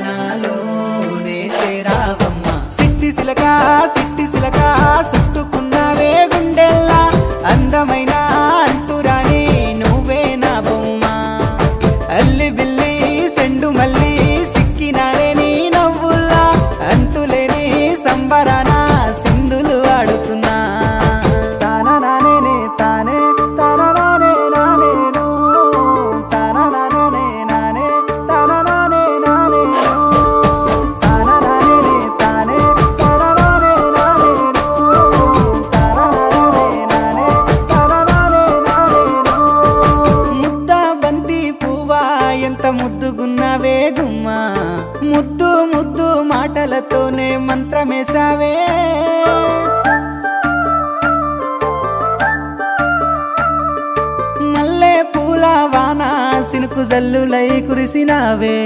నాలోనే చేరావమ్మ సిట్టి సిలక చుట్టుకున్నావే గుండెల్లా అందమైన అంతురాని నువ్వే నా బొమ్మ అల్లి బిల్లి సెండు మల్లి సిక్కినారే నీ నవ్వుల్లా అంతులేని సంబరాన సింధులు ఆడుతున్నా తానా నానే తానే తానా నానే నానేను తానా నానే నానే తానా నానే నానేను తానా నానే తానే తానా నానే నానేను తానా నానే నానే తానా నానే నానేను ముద్ద బంతి పువ్వా ఎంత ముద్దుగున్నావే గుమ్మా ముద్దు ముద్దు మాటలతోనే మంత్రమేసావే మల్లె పూల వాన సినుకు జల్లులై కురిసినావే।